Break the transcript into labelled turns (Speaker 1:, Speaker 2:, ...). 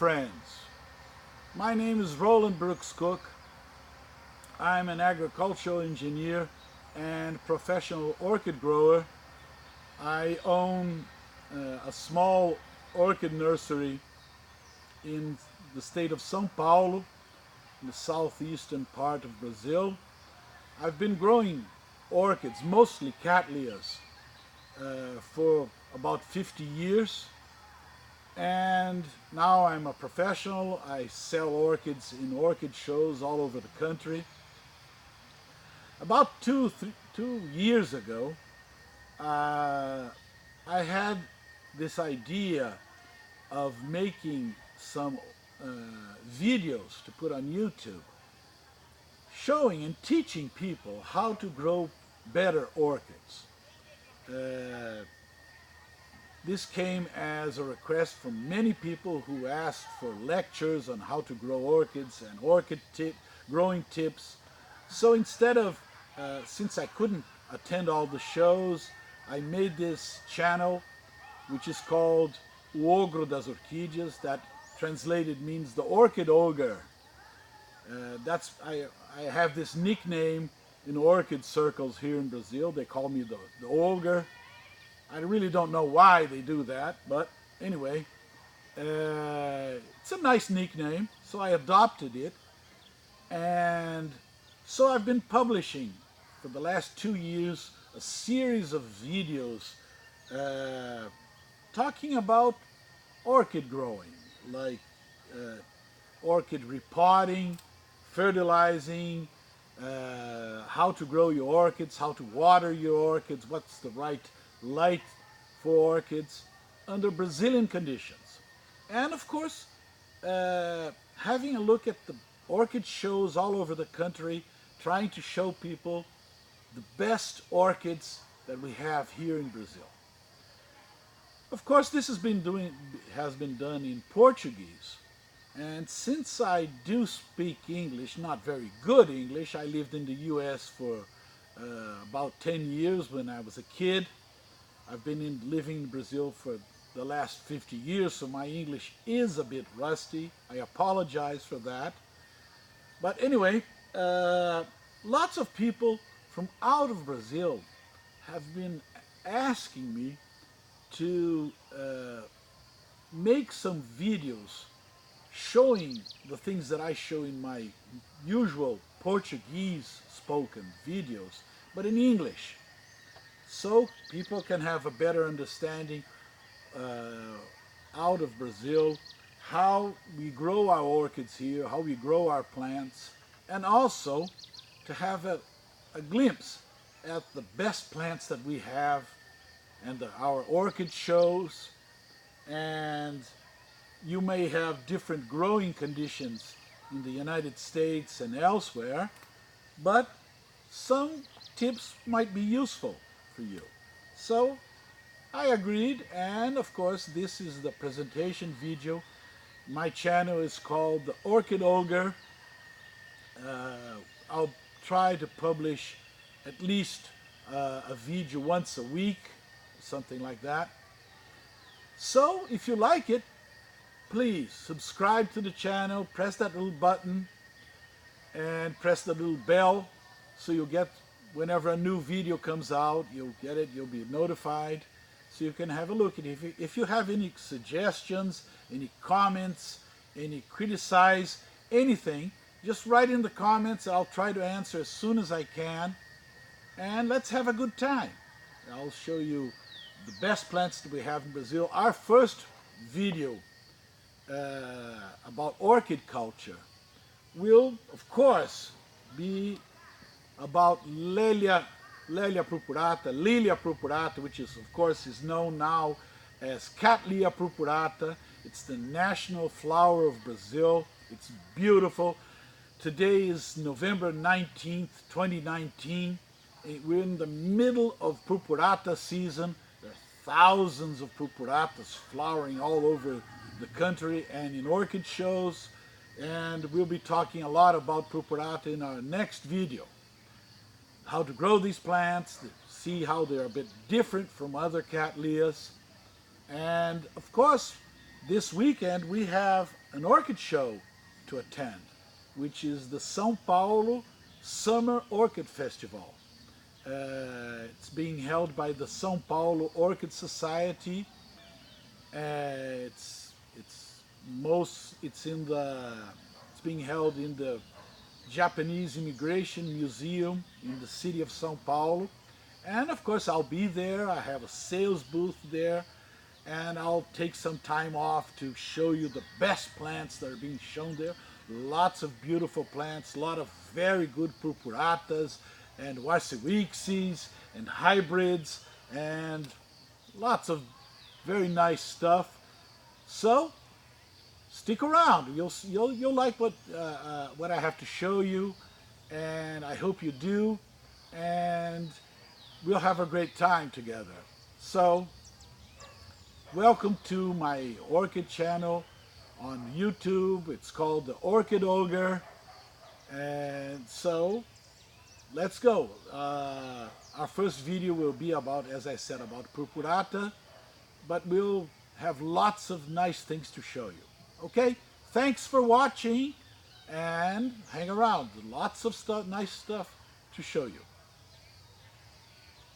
Speaker 1: friends. My name is Roland Cooke. I'm an agricultural engineer and professional orchid grower. I own a small orchid nursery in the state of São Paulo, in the southeastern part of Brazil. I've been growing orchids, mostly cattleyas, for about 50 years. And now I'm a professional. I sell orchids in orchid shows all over the country. About two years ago, I had this idea of making some videos to put on YouTube, showing and teaching people how to grow better orchids. This came as a request from many people who asked for lectures on how to grow orchids and growing tips. So instead of, since I couldn't attend all the shows, I made this channel which is called O Ogro das Orquídeas. That translated means the Orchid Ogre. I have this nickname in orchid circles here in Brazil. They call me the Ogre. I really don't know why they do that, but anyway, it's a nice nickname, so I adopted it. And so I've been publishing for the last 2 years a series of videos talking about orchid growing, like orchid repotting, fertilizing, how to grow your orchids, how to water your orchids, what's the right light for orchids under Brazilian conditions. And of course, having a look at the orchid shows all over the country, trying to show people the best orchids that we have here in Brazil. Of course, this has been done in Portuguese. And since I do speak English, not very good English, I lived in the US for about 10 years when I was a kid. I've been living in Brazil for the last 50 years, so my English is a bit rusty. I apologize for that. But anyway, lots of people from out of Brazil have been asking me to make some videos showing the things that I show in my usual Portuguese spoken videos, but in English, so people can have a better understanding out of Brazil, how we grow our orchids here, how we grow our plants, and also to have a glimpse at the best plants that we have and our orchid shows. And you may have different growing conditions in the United States and elsewhere, but some tips might be useful for you. So I agreed, and of course this is the presentation video. My channel is called the Orchid Ogre. I'll try to publish at least a video once a week, something like that. So if you like it, please subscribe to the channel, press that little button, and press the little bell so you'll get, whenever a new video comes out, you'll get it, you'll be notified, so you can have a look at it. If you have any suggestions, any comments, any criticize, anything, just write in the comments. I'll try to answer as soon as I can, and let's have a good time. I'll show you the best plants that we have in Brazil. Our first video about orchid culture will, of course, be about Lilia purpurata, which is, of course, is known now as Cattleya purpurata. It's the national flower of Brazil. It's beautiful. Today is November 19th, 2019. We're in the middle of purpurata season. There are thousands of purpuratas flowering all over the country and in orchid shows. And we'll be talking a lot about purpurata in our next video. How to grow these plants, see how they're a bit different from other cattleyas. And of course, this weekend we have an orchid show to attend, which is the São Paulo Summer Orchid Festival. It's being held by the São Paulo Orchid Society. It's being held in the Japanese Immigration Museum in the city of São Paulo. And of course I'll be there. I have a sales booth there, and I'll take some time off to show you the best plants that are being shown there. Lots of beautiful plants, a lot of very good purpuratas and Warsiwixes and hybrids and lots of very nice stuff. So stick around. You'll like what I have to show you, and I hope you do. And we'll have a great time together. So welcome to my orchid channel on YouTube. It's called the Orchid Ogre. And so let's go. Our first video will be about, as I said, about purpurata, but we'll have lots of nice things to show you. Okay, thanks for watching, and hang around. Lots of nice stuff to show you.